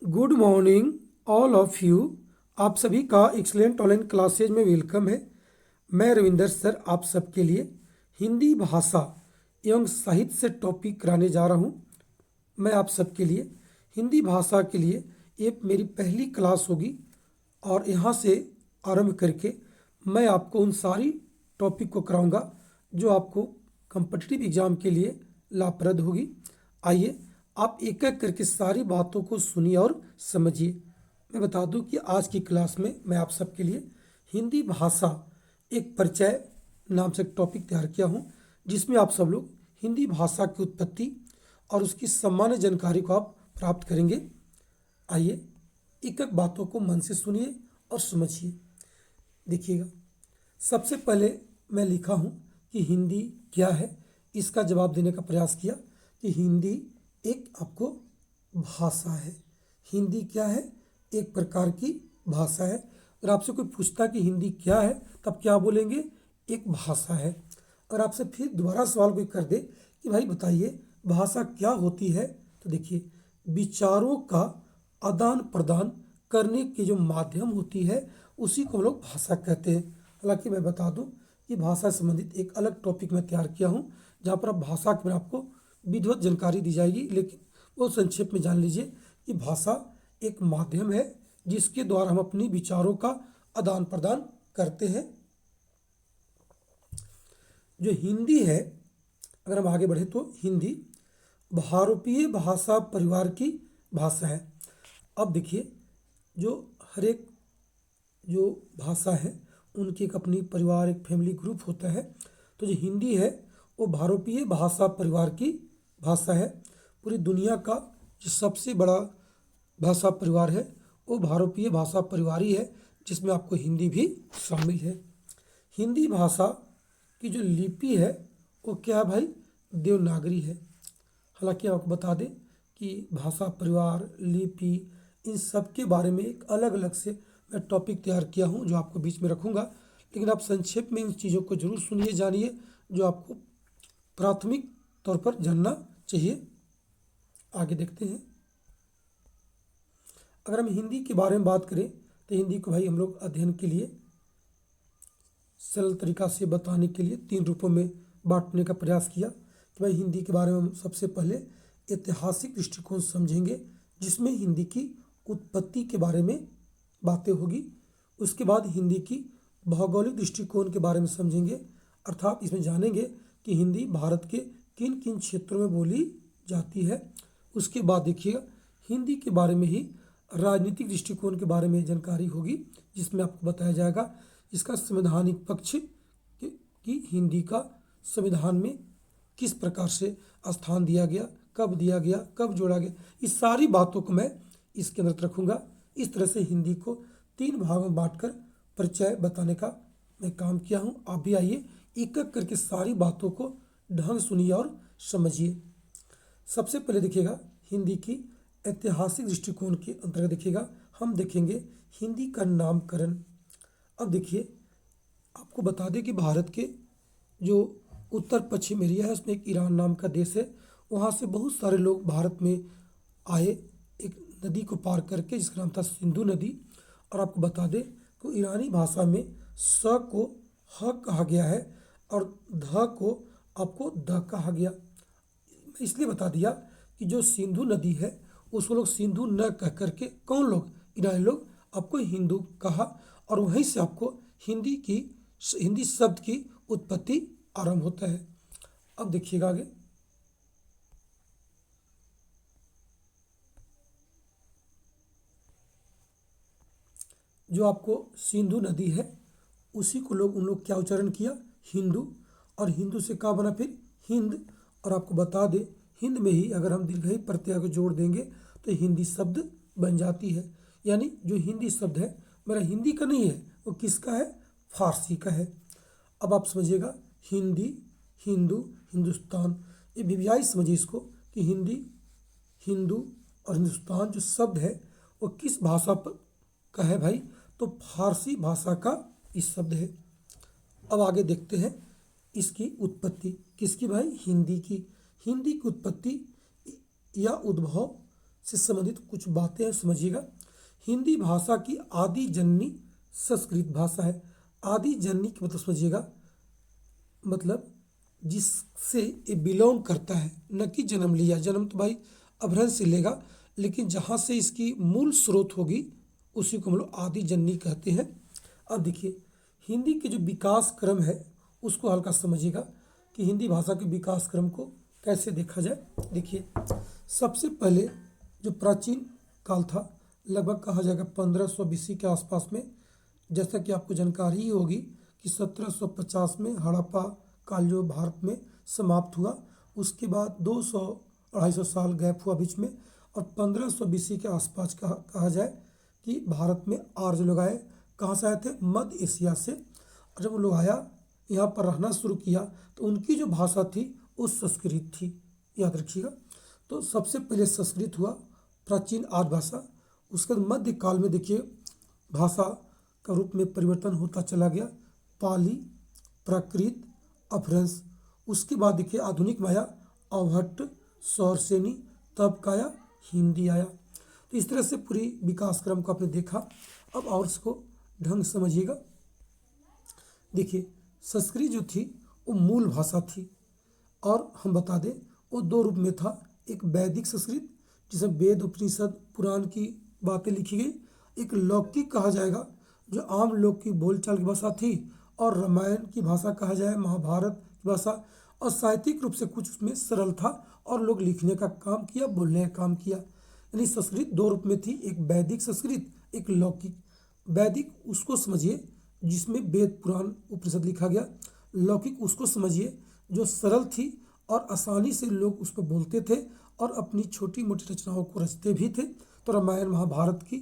Good morning all of you. आप सभी का एक्सलेंट ऑनलाइन क्लासेज में वेलकम है। मैं रविंदर सर आप सबके लिए हिंदी भाषा एवं साहित्य से टॉपिक कराने जा रहा हूँ। मैं आप सबके लिए हिंदी भाषा के लिए ये मेरी पहली क्लास होगी और यहाँ से आरंभ करके मैं आपको उन सारी टॉपिक को कराऊंगा जो आपको कम्पिटिटिव एग्ज़ाम के लिए लाभप्रद होगी। आइए आप एक एक करके सारी बातों को सुनिए और समझिए। मैं बता दूं कि आज की क्लास में मैं आप सबके लिए हिंदी भाषा एक परिचय नाम से एक टॉपिक तैयार किया हूं, जिसमें आप सब लोग हिंदी भाषा की उत्पत्ति और उसकी सामान्य जानकारी को आप प्राप्त करेंगे। आइए एक एक बातों को मन से सुनिए और समझिए। देखिएगा, सबसे पहले मैं लिखा हूँ कि हिंदी क्या है। इसका जवाब देने का प्रयास किया कि हिंदी एक आपको भाषा है। हिंदी क्या है? एक प्रकार की भाषा है। और आपसे कोई पूछता कि हिंदी क्या है, तब क्या बोलेंगे? एक भाषा है। और आपसे फिर दोबारा सवाल कोई कर दे कि भाई बताइए भाषा क्या होती है, तो देखिए, विचारों का आदान प्रदान करने की जो माध्यम होती है उसी को हम लोग भाषा कहते हैं। हालांकि मैं बता दूं कि भाषा से संबंधित एक अलग टॉपिक मैं तैयार किया हूं, जहां पर आप भाषा के बारे में आपको विधिवत जानकारी दी जाएगी, लेकिन वो संक्षेप में जान लीजिए कि भाषा एक माध्यम है जिसके द्वारा हम अपनी विचारों का आदान प्रदान करते हैं। जो हिंदी है, अगर हम आगे बढ़े तो हिंदी भारतीय भाषा परिवार की भाषा है। अब देखिए, जो हर एक जो भाषा है उनकी एक अपनी परिवार, एक फैमिली ग्रुप होता है। तो जो हिंदी है वो भारतीय भाषा परिवार की भाषा है। पूरी दुनिया का जो सबसे बड़ा भाषा परिवार है वो भारतीय भाषा परिवार ही है, जिसमें आपको हिंदी भी शामिल है। हिंदी भाषा की जो लिपि है वो क्या है भाई? देवनागरी है। हालांकि आपको बता दें कि भाषा परिवार, लिपि, इन सब के बारे में एक अलग अलग से मैं टॉपिक तैयार किया हूं जो आपको बीच में रखूंगा, लेकिन आप संक्षेप में इन चीज़ों को जरूर सुनिए, जानिए, जो आपको प्राथमिक तौर पर जानना चाहिए। आगे देखते हैं। अगर हम हिंदी के बारे में बात करें तो हिंदी को भाई हम लोग अध्ययन के लिए सरल तरीका से बताने के लिए 3 रूपों में बांटने का प्रयास किया कि भाई हिंदी के बारे में हम सबसे पहले ऐतिहासिक दृष्टिकोण समझेंगे, जिसमें हिंदी की उत्पत्ति के बारे में बातें होगी। उसके बाद हिंदी की भौगोलिक दृष्टिकोण के बारे में समझेंगे, अर्थात इसमें जानेंगे कि हिंदी भारत के किन किन क्षेत्रों में बोली जाती है। उसके बाद देखिएगा, हिंदी के बारे में ही राजनीतिक दृष्टिकोण के बारे में जानकारी होगी, जिसमें आपको बताया जाएगा इसका संवैधानिक पक्ष कि हिंदी का संविधान में किस प्रकार से स्थान दिया गया, कब दिया गया, कब जोड़ा गया। इस सारी बातों को मैं इसके अंदर रखूँगा। इस तरह से हिंदी को 3 भागों में बांटकर परिचय बताने का मैं काम किया हूँ। आप भी आइए एक एक करके सारी बातों को ढंग सुनिए और समझिए। सबसे पहले देखिएगा, हिंदी की ऐतिहासिक दृष्टिकोण के अंतर्गत देखिएगा हम देखेंगे हिंदी का नामकरण। अब देखिए, आपको बता दें कि भारत के जो उत्तर पश्चिम एरिया है उसमें एक ईरान नाम का देश है। वहाँ से बहुत सारे लोग भारत में आए, एक नदी को पार करके, जिसका नाम था सिंधु नदी। और आपको बता दें कि ईरानी भाषा में स को ह कहा गया है और ध को आपको द कहा गया। इसलिए बता दिया कि जो सिंधु नदी है उसको लोग सिंधु न कह करके, कौन लोग? ईरानी लोग, आपको हिंदू कहा, और वहीं से आपको हिंदी शब्द की उत्पत्ति आरंभ होता है। अब देखिएगा आगे, जो आपको सिंधु नदी है उसी को उन लोग क्या उच्चारण किया? हिंदू। और हिंदू से क्या बना फिर? हिंद। और आपको बता दें, हिंद में ही अगर हम दीर्घई प्रत्यय को जोड़ देंगे तो हिंदी शब्द बन जाती है। यानी जो हिंदी शब्द है मेरा हिंदी का नहीं है, वो किसका है? फारसी का है। अब आप समझिएगा, हिंदी, हिंदू, हिंदुस्तान, ये वीवीआई समझिए इसको कि हिंदी, हिंदू और हिंदुस्तान जो शब्द है वो किस भाषा पर का है भाई? तो फारसी भाषा का इस शब्द है। अब आगे देखते हैं इसकी उत्पत्ति किसकी भाई? हिंदी की। हिंदी की उत्पत्ति या उद्भव से संबंधित कुछ बातें हैं, समझिएगा। हिंदी भाषा की आदि जननी संस्कृत भाषा है। आदि जननी की मतलब समझिएगा, मतलब जिससे ये बिलोंग करता है, न कि जन्म लिया। जन्म तो भाई अपभ्रंश से लेगा, लेकिन जहाँ से इसकी मूल स्रोत होगी उसी को हम लोग आदि जननी कहते हैं। अब देखिए, हिंदी के जो विकास क्रम है उसको हल्का समझिएगा कि हिंदी भाषा के विकास क्रम को कैसे देखा जाए। देखिए, सबसे पहले जो प्राचीन काल था, लगभग कहा जाएगा 1500 BC के आसपास में, जैसा कि आपको जानकारी ही होगी कि 1750 में हड़प्पा काल जो भारत में समाप्त हुआ, उसके बाद 200-250 साल गैप हुआ बीच में, और 1500 BC के आसपास कहा जाए कि भारत में आर्य लोग आए। कहाँ से आए थे? मध्य एशिया से। और जब वो लोग आया, यहाँ पर रहना शुरू किया, तो उनकी जो भाषा थी वो संस्कृत थी, याद रखिएगा। तो सबसे पहले संस्कृत हुआ, प्राचीन आर्य भाषा। उसके बाद मध्य काल में देखिए भाषा का रूप में परिवर्तन होता चला गया, पाली, प्राकृत, अपभ्रंश। उसके बाद देखिए आधुनिक में आया अवहट्ट, सौरसेनी, तब का आया हिंदी आया। तो इस तरह से पूरी विकास क्रम को आपने देखा। अब और इसको ढंग से समझिएगा। देखिए, संस्कृत जो थी वो मूल भाषा थी, और हम बता दें वो दो रूप में था। एक वैदिक संस्कृत जिसमें वेद, उपनिषद, पुराण की बातें लिखी गई। एक लौकिक कहा जाएगा जो आम लोग की बोलचाल की भाषा थी, और रामायण की भाषा कहा जाए, महाभारत की भाषा। और साहित्यिक रूप से कुछ उसमें सरल था, और लोग लिखने का काम किया, बोलने का काम किया। यानी संस्कृत दो रूप में थी, एक वैदिक संस्कृत, एक लौकिक। वैदिक उसको समझिए जिसमें वेद, पुराण, उपनिषद लिखा गया। लौकिक उसको समझिए जो सरल थी और आसानी से लोग उस पर बोलते थे और अपनी छोटी मोटी रचनाओं को रचते भी थे। तो रामायण, महाभारत की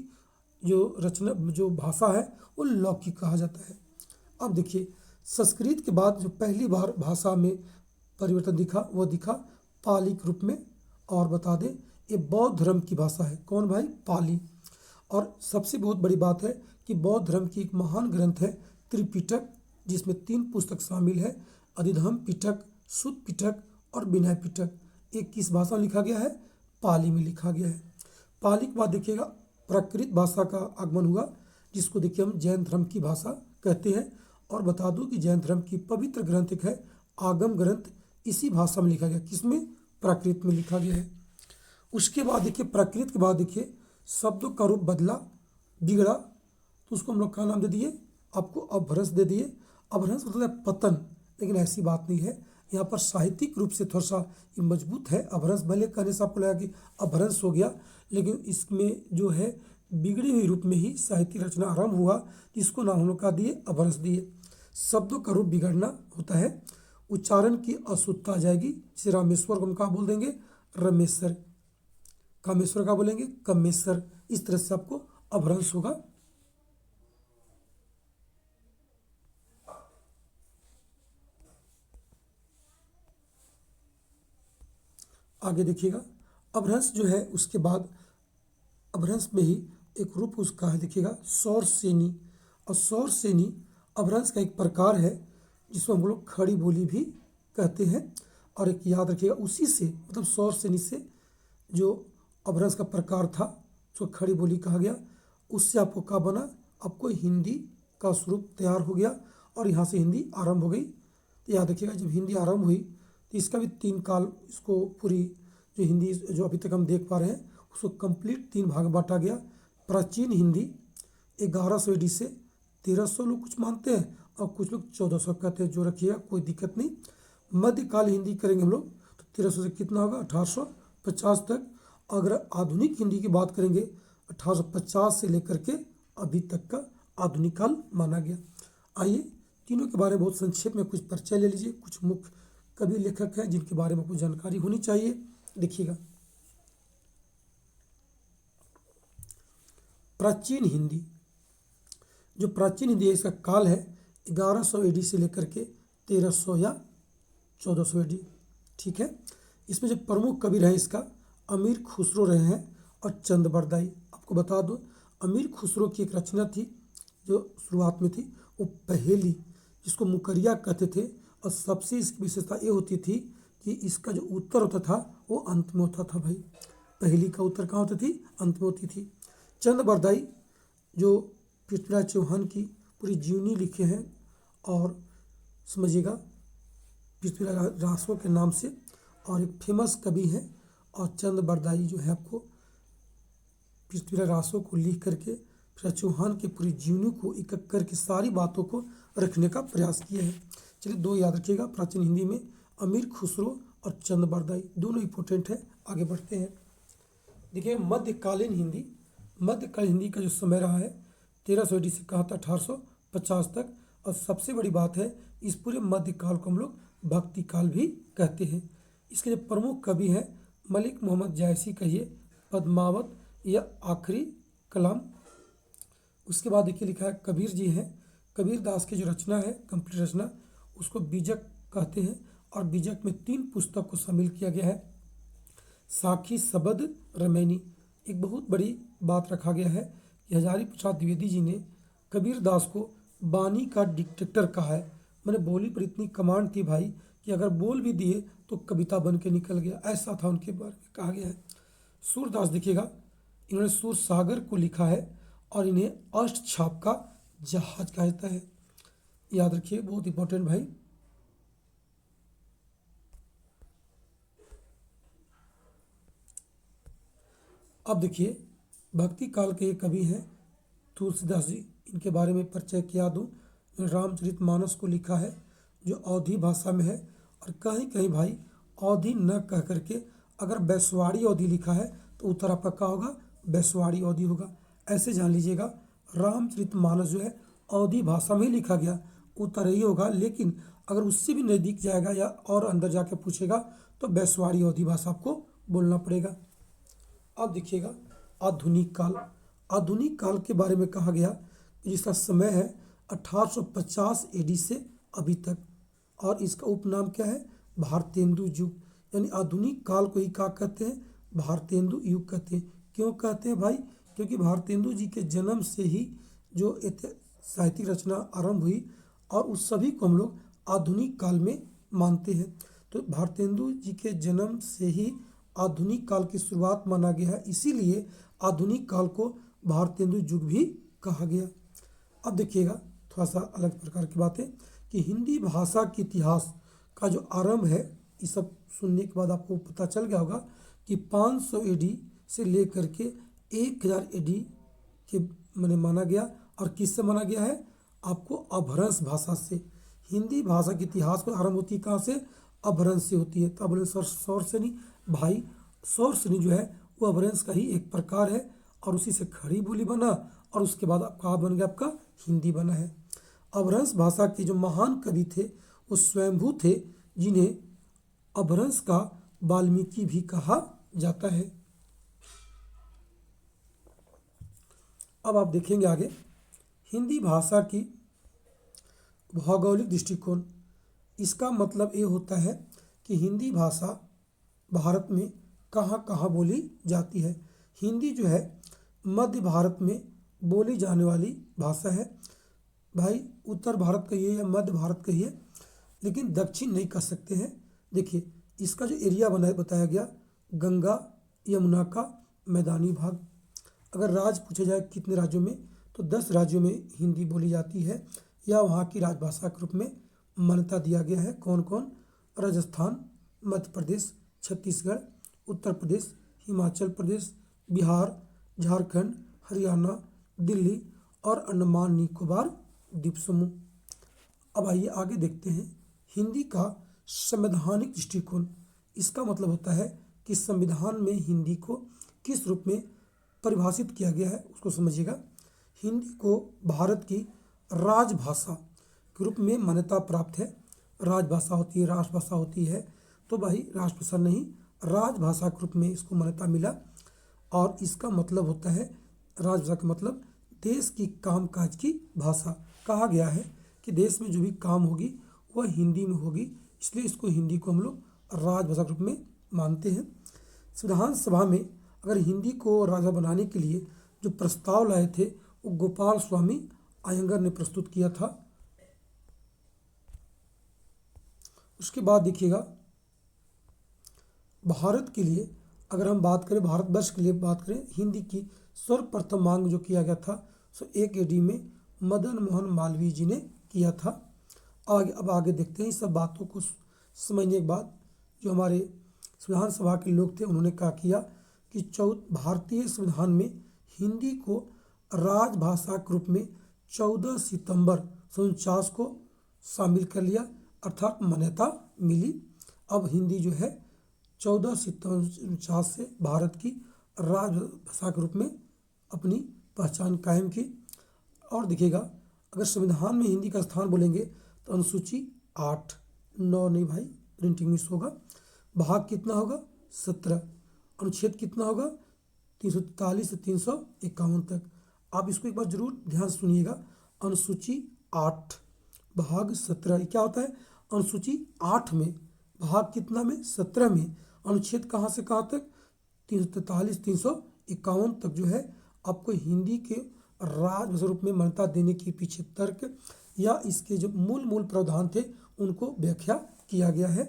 जो रचना, जो भाषा है, वो लौकिक कहा जाता है। अब देखिए, संस्कृत के बाद जो पहली बार भाषा में परिवर्तन दिखा वो दिखा पाली के रूप में। और बता दें ये बौद्ध धर्म की भाषा है। कौन भाई? पाली। और सबसे बहुत बड़ी बात है कि बौद्ध धर्म की एक महान ग्रंथ है त्रिपिटक, जिसमें 3 पुस्तक शामिल है, अधिधम्म पिटक, सुत्त पिटक और विनय पिटक। ये किस भाषा में लिखा गया है? पाली में लिखा गया है। पाली के बाद देखिएगा प्राकृत भाषा का आगमन हुआ, जिसको देखिए हम जैन धर्म की भाषा कहते हैं। और बता दूं कि जैन धर्म की पवित्र ग्रंथ एक है आगम ग्रंथ, इसी भाषा में लिखा गया। किसमें? प्राकृत में लिखा गया है। उसके बाद देखिए प्राकृत के बाद देखिए शब्दों का रूप बदला, बिगड़ा, तो उसको हम लोग क्या नाम दे दिए? आपको अपभ्रंश दे दिए। अपभ्रंश मतलब है पतन, लेकिन ऐसी बात नहीं है। यहाँ पर साहित्यिक रूप से थोड़ा सा ये मजबूत है। अपभ्रंश भले कहने से आपको लगा कि अपभ्रंश हो गया, लेकिन इसमें जो है बिगड़े हुए रूप में ही साहित्यिक रचना आरंभ हुआ, जिसको नाम हम लोग का दिए? अपभ्रंश दिए। शब्दों का रूप बिगड़ना होता है, उच्चारण की अशुद्धता आ जाएगी। जैसे रामेश्वर को हम क्या बोल देंगे? रमेश्वर। कामेश्वर का बोलेंगे? कमेश्वर। इस तरह से आपको अपभ्रंश होगा। आगे देखिएगा, अपभ्रंश जो है उसके बाद अपभ्रंश में ही एक रूप उसका है, देखिएगा सौरसेनी। और सौरसेनी अपभ्रंश का एक प्रकार है जिसको हम लोग खड़ी बोली भी कहते हैं। और एक याद रखिएगा, उसी से मतलब सौरसेनी से जो अपभ्रंश का प्रकार था उसको खड़ी बोली कहा गया। उससे आपको क्या बना? आपको हिंदी का स्वरूप तैयार हो गया, और यहाँ से हिंदी आरंभ हो गई। तो याद रखिएगा, जब हिंदी आरंभ हुई तो इसका भी 3 काल, इसको पूरी जो हिंदी जो अभी तक हम देख पा रहे हैं उसको कंप्लीट 3 भाग में बांटा गया। प्राचीन हिंदी 1100 AD से 1300 लोग कुछ मानते हैं, और कुछ लोग 1400 कहते हैं, जो रखिएगा कोई दिक्कत नहीं। मध्यकाल हिंदी करेंगे हम लोग तो 1300 से कितना होगा? 1850 तक। अगर आधुनिक हिंदी की बात करेंगे 1850 से लेकर के अभी तक का आधुनिक काल माना गया। आइए तीनों के बारे में बहुत संक्षेप में कुछ परिचय ले लीजिए। कुछ मुख्य कवि लेखक हैं जिनके बारे में आपको जानकारी होनी चाहिए। देखिएगा, प्राचीन हिंदी, जो प्राचीन हिंदी है इसका काल है 1100 AD से लेकर के 1300 या 1400 AD। ठीक है। इसमें जो प्रमुख कवि रहे इसका अमीर खुसरो रहे हैं और चंद बरदाई। आपको बता दो, अमीर खुसरो की एक रचना थी जो शुरुआत में थी, वो पहेली, जिसको मुकरिया कहते थे। और सबसे इसकी विशेषता ये होती थी कि इसका जो उत्तर होता था वो अंत में होता था भाई। पहली का उत्तर कहाँ होती थी, अंत में होती थी। चंद बरदाई जो पृथ्वीराज चौहान की पूरी जीवनी लिखे हैं, और समझिएगा पृथ्वीराज रासो के नाम से, और एक फेमस कवि हैं। और चंद बरदाई जो है आपको पृथ्वीराज रासो को लिख करके पृथ्वीराज चौहान की पूरी जीवनी को एक एक करके सारी बातों को रखने का प्रयास किया है। चलिए दो याद रखिएगा, प्राचीन हिंदी में अमीर खुसरो और चंद बरदाई दोनों इंपॉर्टेंट है। आगे बढ़ते हैं। देखिए मध्यकालीन हिंदी का जो समय रहा है 1300 AD से कहा था 1850 तक। और सबसे बड़ी बात है, इस पूरे मध्यकाल को हम लोग भक्ति काल भी कहते हैं। इसके जो प्रमुख कवि हैं मलिक मोहम्मद जायसी कहिए, पद्मावत या आखिरी कलाम। उसके बाद देखिए लिखा है कबीर जी हैं। कबीर दास की जो रचना है कंप्लीट रचना, उसको बीजक कहते हैं। और बीजक में 3 पुस्तक को शामिल किया गया है। साखी शबद रमैनी, एक बहुत बड़ी बात रखा गया है कि हजारी प्रसाद द्विवेदी जी ने कबीर दास को बानी का डिक्टेटर कहा है। मैंने बोली पर इतनी कमांड थी भाई कि अगर बोल भी दिए तो कविता बन के निकल गया, ऐसा था उनके बारे में कहा गया है। सूरदास देखिएगा, इन्होंने सूर सागर को लिखा है और इन्हें अष्ट छाप का जहाज कहा जाता है। याद रखिए, बहुत इंपॉर्टेंट भाई। अब देखिए भक्ति काल के एक कवि हैं तुलसीदास जी, इनके बारे में परिचय किया दूँ। रामचरितमानस को लिखा है जो अवधी भाषा में है। और कहीं कहीं भाई अवधी न कह करके अगर बैसवाड़ी अवधी लिखा है तो उत्तर आपका क्या होगा, बैसवाड़ी अवधी होगा। ऐसे जान लीजिएगा, रामचरितमानस जो है अवधी भाषा में ही लिखा गया, उत्तर यही होगा। लेकिन अगर उससे भी नज़दीक जाएगा या और अंदर जाके पूछेगा तो बैसवाड़ी अवधी भाषा आपको बोलना पड़ेगा। अब देखिएगा आधुनिक काल के बारे में कहा गया कि जिसका समय है 1850 AD से अभी तक। और इसका उपनाम क्या है, भारतेंदु युग। यानी आधुनिक काल को ही क्या कहते हैं, भारतेंदु युग कहते हैं। क्यों कहते हैं भाई, क्योंकि भारतेंदु जी के जन्म से ही जो साहित्यिक रचना आरंभ हुई और उस सभी को हम लोग आधुनिक काल में मानते हैं। तो भारतेंदु जी के जन्म से ही आधुनिक काल की शुरुआत माना गया है, इसीलिए आधुनिक काल को भारतेंदु युग भी कहा गया। अब देखिएगा थोड़ा सा अलग प्रकार की बात है कि हिंदी भाषा के इतिहास का जो आरंभ है, ये सब सुनने के बाद आपको पता चल गया होगा कि 500 AD से लेकर के 1000 AD के मैंने माना गया। और किससे माना गया है, आपको अपभ्रंश भाषा से। हिंदी भाषा के इतिहास को आरंभ होती है कहाँ से, अपभ्रंश से होती है। तो बोले सौर से नहीं भाई, सौर से नहीं जो है वो अपभ्रंश का ही एक प्रकार है और उसी से खड़ी बोली बना और उसके बाद कहाँ बन गया, आपका हिंदी बना है। अपभ्रंश भाषा के जो महान कवि थे वो स्वयंभू थे, जिन्हें अपभ्रंश का वाल्मीकि भी कहा जाता है। अब आप देखेंगे आगे हिंदी भाषा की भौगोलिक दृष्टिकोण। इसका मतलब ये होता है कि हिंदी भाषा भारत में कहाँ कहाँ बोली जाती है। हिंदी जो है मध्य भारत में बोली जाने वाली भाषा है भाई। उत्तर भारत कहिए या मध्य भारत कहिए, लेकिन दक्षिण नहीं कह सकते हैं। देखिए इसका जो एरिया बताया गया, गंगा यमुना का मैदानी भाग। अगर राज्य पूछा जाए कितने राज्यों में, तो 10 राज्यों में हिंदी बोली जाती है या वहाँ की राजभाषा के रूप में मान्यता दिया गया है। कौन कौन, राजस्थान, मध्य प्रदेश, छत्तीसगढ़, उत्तर प्रदेश, हिमाचल प्रदेश, बिहार, झारखंड, हरियाणा, दिल्ली और अंडमान निकोबार द्वीप समूह। अब आइए आगे देखते हैं हिंदी का संवैधानिक दृष्टिकोण। इसका मतलब होता है कि संविधान में हिंदी को किस रूप में परिभाषित किया गया है, उसको समझिएगा। हिंदी को भारत की राजभाषा के रूप में मान्यता प्राप्त है। राजभाषा होती है, राष्ट्रभाषा होती है, तो भाई राष्ट्रभाषा नहीं, राजभाषा के रूप में इसको मान्यता मिला। और इसका मतलब होता है, राजभाषा का मतलब देश की कामकाज की भाषा। कहा गया है कि देश में जो भी काम होगी वह हिंदी में होगी, इसलिए इसको हिंदी को हम लोग राजभाषा के रूप में मानते हैं। संविधान सभा में अगर हिंदी को राजा बनाने के लिए जो प्रस्ताव लाए थे वो गोपाल स्वामी अयंगर ने प्रस्तुत किया था। उसके बाद देखिएगा भारत के लिए अगर हम बात करें भारतवर्ष के लिए बात करें, हिंदी की सर्वप्रथम मांग जो किया गया था सो 1 AD में मदन मोहन मालवीय जी ने किया था। अब आगे देखते हैं। इस सब बातों को समझने के बाद जो हमारे संविधान सभा के लोग थे उन्होंने क्या किया कि भारतीय संविधान में हिंदी को राजभाषा के रूप में 14 सितंबर 1949 को शामिल कर लिया, अर्थात मान्यता मिली। अब हिंदी जो है 14 सितंबर 1949 से भारत की राजभाषा के रूप में अपनी पहचान कायम की। और देखिएगा, अगर संविधान में हिंदी का स्थान बोलेंगे तो अनुसूची 8, 9 नहीं भाई, प्रिंटिंग मिस होगा। भाग कितना होगा? 17। अनुच्छेद कितना होगा? 343 से 351 तक। आप इसको एक बार जरूर ध्यान से सुनिएगा। अनुसूची 8 भाग 17 क्या होता है? अनुसूची 8 में भाग कितना में? 17 में अनुच्छेद कहाँ से कहाँ तक? 343 351 तक जो है आपको हिंदी के राजभाषा रूप में मान्यता देने के पीछे तर्क या इसके जो मूल प्रावधान थे उनको व्याख्या किया गया है।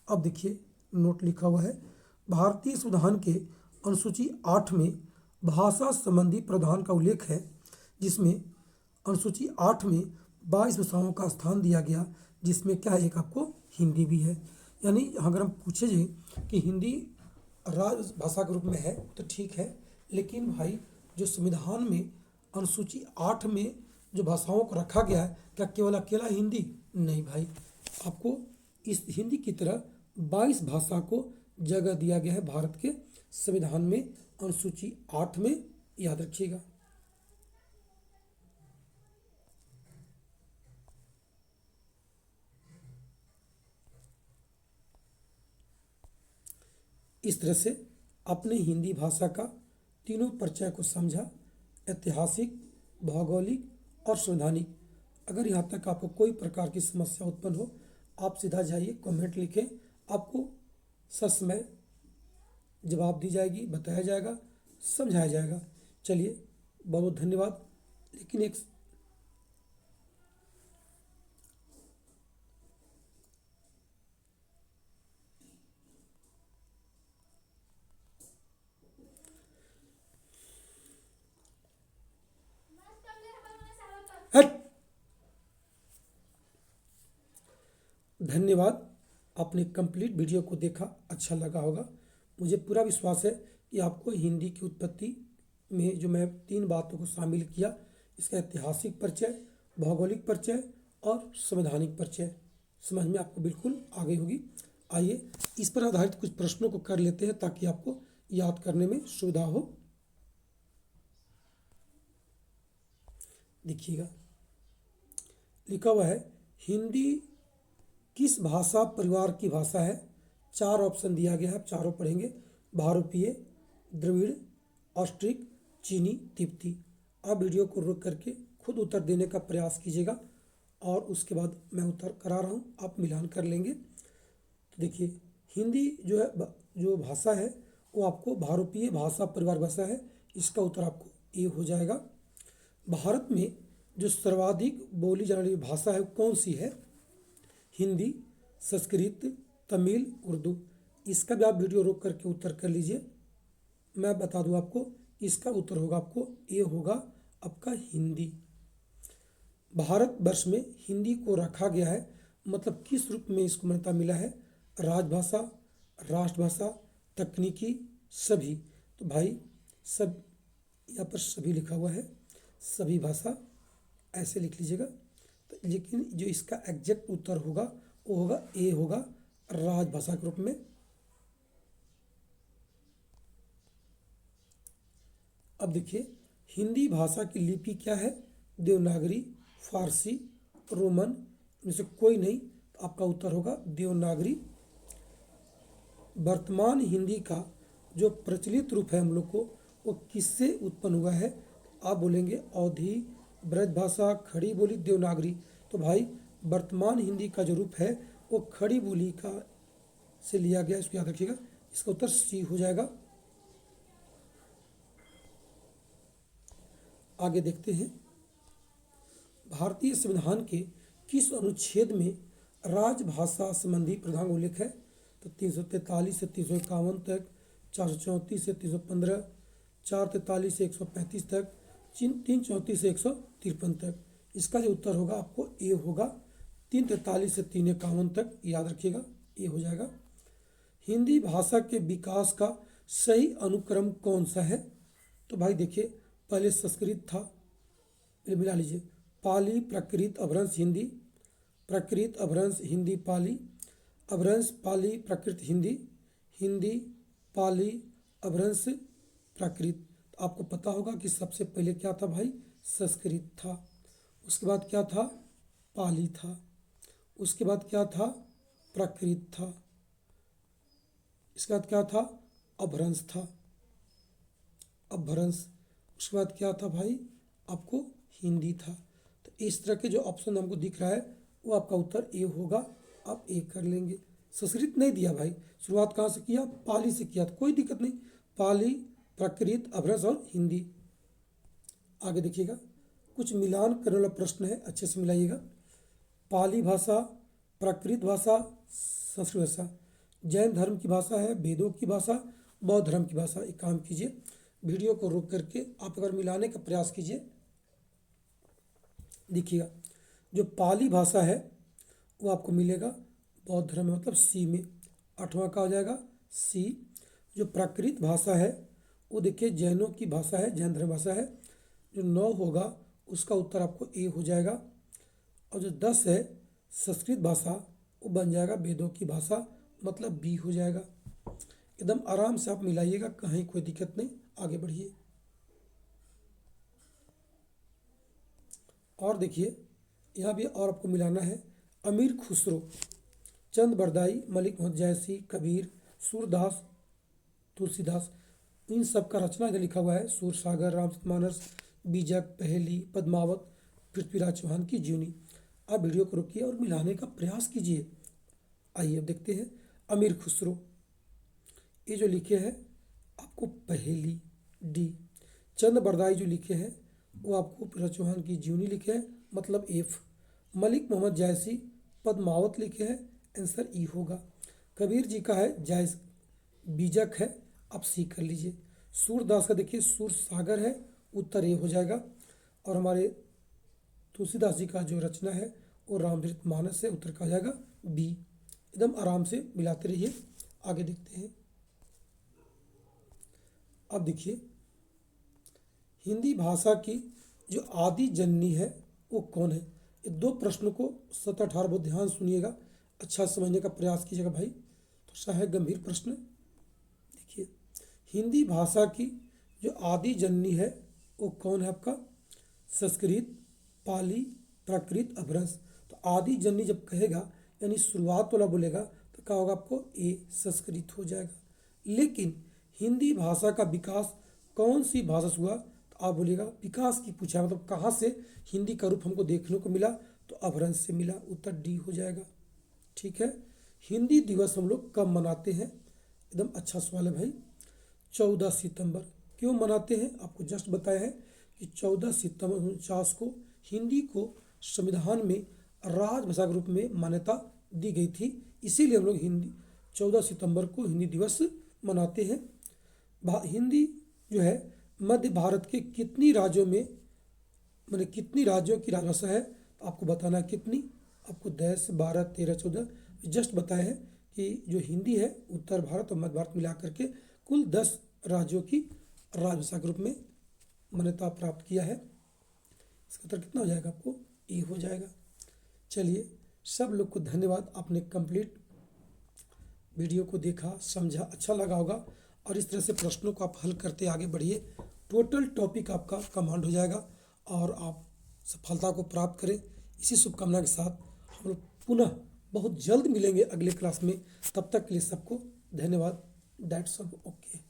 अब देखिए, नोट लिखा हुआ है, भारतीय संविधान के अनुसूची 8 में भाषा संबंधी प्रावधान का उल्लेख है, जिसमें अनुसूची 8 में 22 भाषाओं का स्थान दिया गया, जिसमें क्या है, एक आपको हिंदी भी है। यानी अगर हम पूछे जी कि हिंदी राजभाषा के रूप में है तो ठीक है, लेकिन भाई जो संविधान में अनुसूची 8 में जो भाषाओं को रखा गया है, क्या केवल अकेला हिंदी? नहीं भाई, आपको इस हिंदी की तरह 22 भाषा को जगह दिया गया है भारत के संविधान में, अनुसूची 8 में, याद रखिएगा। इस तरह से अपने हिंदी भाषा का तीनों परिचय को समझा, ऐतिहासिक, भौगोलिक और संवैधानिक। अगर यहाँ तक आपको कोई प्रकार की समस्या उत्पन्न हो, आप सीधा जाइए, कमेंट लिखें, आपको ससमय जवाब दी जाएगी, बताया जाएगा, समझाया जाएगा। चलिए, बहुत बहुत धन्यवाद। लेकिन एक हट धन्यवाद। आपने कंप्लीट वीडियो को देखा, अच्छा लगा होगा। मुझे पूरा विश्वास है कि आपको हिंदी की उत्पत्ति में जो मैं 3 बातों को शामिल किया, इसका ऐतिहासिक परिचय, भौगोलिक परिचय और संवैधानिक परिचय समझ में आपको बिल्कुल आ गई होगी। आइए इस पर आधारित कुछ प्रश्नों को कर लेते हैं ताकि आपको याद करने में सुविधा हो। देखिएगा, लिखा हुआ है, हिंदी किस भाषा परिवार की भाषा है? 4 ऑप्शन दिया गया है, चारों पढ़ेंगे। बहुरूपीय, द्रविड़, ऑस्ट्रिक, चीनी, तिब्बती। आप वीडियो को रोक करके खुद उत्तर देने का प्रयास कीजिएगा और उसके बाद मैं उत्तर करा रहा हूँ, आप मिलान कर लेंगे। तो देखिए, हिंदी जो है, जो भाषा है वो आपको बहुरूपीय भाषा परिवार भाषा है। इसका उत्तर आपको ए हो जाएगा। भारत में जो सर्वाधिक बोली जाने वाली भाषा है कौन सी है? हिंदी, संस्कृत, तमिल, उर्दू। इसका भी आप वीडियो रोक करके उत्तर कर लीजिए। मैं बता दूं आपको, इसका उत्तर होगा आपको ए होगा आपका हिंदी। भारतवर्ष में हिंदी को रखा गया है, मतलब किस रूप में इसको मान्यता मिला है? राजभाषा, राष्ट्रभाषा, तकनीकी, सभी। तो भाई सब यहाँ पर सभी लिखा हुआ है, सभी भाषा ऐसे लिख लीजिएगा। तो लेकिन जो इसका एग्जैक्ट उत्तर होगा वो होगा ए होगा, राजभाषा के रूप में। अब देखिए, हिंदी भाषा की लिपि क्या है? देवनागरी, फारसी, रोमन, इनमें से कोई नहीं, तो आपका उत्तर होगा देवनागरी। वर्तमान हिंदी का जो प्रचलित रूप है हम लोग को, वो किससे उत्पन्न हुआ है? आप बोलेंगे अवधी, ब्रजभाषा, खड़ी बोली, देवनागरी। तो भाई वर्तमान हिंदी का जो रूप है वो खड़ी बोली का से लिया गया, इसको याद रखिएगा। इसका उत्तर सी हो जाएगा। आगे देखते हैं, भारतीय संविधान के किस अनुच्छेद में राजभाषा संबंधी प्रावधान उल्लेख है? तो 343 से 351 तक, 434 से 315, 443 से 135 तक, 334 से 153 तक। इसका जो उत्तर होगा आपको ए होगा। 343 से 351 तक याद रखिएगा, ए हो जाएगा। हिंदी भाषा के विकास का सही अनुक्रम कौन सा है? तो भाई देखिए, पहले संस्कृत था, मिला लीजिए, पाली प्राकृत अपभ्रंश हिंदी, प्राकृत अपभ्रंश हिंदी पाली, अपभ्रंश पाली प्राकृत हिंदी, हिंदी पाली अपभ्रंश प्राकृत। तो आपको पता होगा कि सबसे पहले क्या था भाई? संस्कृत था। उसके बाद क्या था? पाली था। उसके बाद क्या था? प्राकृत था। इसके बाद क्या था? अपभ्रंश था, अपभ्रंश। उसके बाद क्या था भाई? आपको हिंदी था। तो इस तरह के जो ऑप्शन हमको दिख रहा है वो आपका उत्तर ए होगा। आप ए कर लेंगे। संस्कृत नहीं दिया भाई, शुरुआत कहाँ से किया? पाली से किया, तो कोई दिक्कत नहीं। पाली, प्राकृत, अपभ्रंश और हिंदी। आगे देखिएगा, कुछ मिलान करने वाला प्रश्न है, अच्छे से मिलाइएगा। पाली भाषा, प्राकृत भाषा, संस्कृत भाषा, जैन धर्म की भाषा है, वेदों की भाषा, बौद्ध धर्म की भाषा। एक काम कीजिए, वीडियो को रोक करके आप अगर मिलाने का प्रयास कीजिए, देखिएगा जो पाली भाषा है वो आपको मिलेगा बौद्ध धर्म में, मतलब सी में, 8वां का हो जाएगा सी। जो प्राकृत भाषा है वो देखिए जैनों की भाषा है, जैन धर्म भाषा है, जो 9 होगा उसका उत्तर आपको ए हो जाएगा। और जो 10 है संस्कृत भाषा, वो बन जाएगा वेदों की भाषा, मतलब बी हो जाएगा। एकदम आराम से आप मिलाइएगा, कहीं कोई दिक्कत नहीं। आगे बढ़िए और देखिए, यहाँ भी और आपको मिलाना है। अमीर खुसरो, चंद बरदाई, मलिक मोहम्मद जैसी, कबीर, सूरदास, तुलसीदास, इन सब का रचना इधर लिखा हुआ है। सूरसागर, रामचरितमानस, बीजक, पहेली, पद्मावत, पृथ्वीराज चौहान की जीवनी। आप वीडियो को रोकिए और मिलाने का प्रयास कीजिए। आइए अब देखते हैं। अमीर खुसरो, ये जो लिखे हैं आपको पहेली डी। चंद बरदाई जो लिखे हैं वो आपको पृथ्वीराज चौहान की जीवनी लिखे हैं, मतलब एफ। मलिक मोहम्मद जैसी, पद्मावत लिखे हैं, आंसर ई होगा। कबीर जी का है जायज, बीजक है, आप सी कर लीजिए। सूरदास का देखिए सूर सागर है, उत्तर ए हो जाएगा। और हमारे तुलसीदास जी का जो रचना है वो रामचरितमानस है, उत्तर का हो जाएगा बी। एकदम आराम से मिलाते रहिए। आगे देखते हैं। अब देखिए, हिंदी भाषा की जो आदि जननी है वो कौन है? ये 2 प्रश्नों को 7-18 बहुत ध्यान सुनिएगा, अच्छा समझने का प्रयास कीजिएगा भाई, तो सा है गंभीर प्रश्न। देखिए, हिंदी भाषा की जो आदि जननी है वो कौन है आपका? संस्कृत, पाली, प्राकृत, अपभ्रंश। तो आदि जननी जब कहेगा यानी शुरुआत वाला बोलेगा तो क्या होगा आपको? ए संस्कृत हो जाएगा। लेकिन हिंदी भाषा का विकास कौन सी भाषा से हुआ? तो आप बोलिएगा विकास की पूछा, मतलब कहाँ से हिंदी का रूप हमको देखने को मिला? तो अपभ्रंश से मिला, उत्तर डी हो जाएगा। ठीक है। हिंदी दिवस हम लोग कब मनाते हैं? एकदम अच्छा सवाल है भाई। 14 सितंबर। क्यों मनाते हैं? आपको जस्ट बताया है कि 14 सितंबर 1949 को हिंदी को संविधान में राजभाषा के रूप में मान्यता दी गई थी, इसीलिए हम लोग हिंदी 14 सितंबर को हिंदी दिवस मनाते हैं। हिंदी जो है मध्य भारत के कितनी राज्यों में, मैंने कितनी राज्यों की राजभाषा है? तो आपको बताना है कितनी। आपको 10, 12, 13, 14 जस्ट बताया है कि जो हिंदी है उत्तर भारत और मध्य भारत मिला करके कुल 10 राज्यों की राजभाषा के रूप में मान्यता प्राप्त किया है। इसका उत्तर कितना हो जाएगा? आपको ए हो जाएगा। चलिए, सब लोग को धन्यवाद, आपने कंप्लीट वीडियो को देखा, समझा, अच्छा लगा होगा। और इस तरह से प्रश्नों को आप हल करते आगे बढ़िए, टोटल टॉपिक आपका कमांड हो जाएगा और आप सफलता को प्राप्त करें। इसी शुभकामना के साथ हम लोग पुनः बहुत जल्द मिलेंगे अगले क्लास में। तब तक के लिए सबको धन्यवाद। That's all. ओके।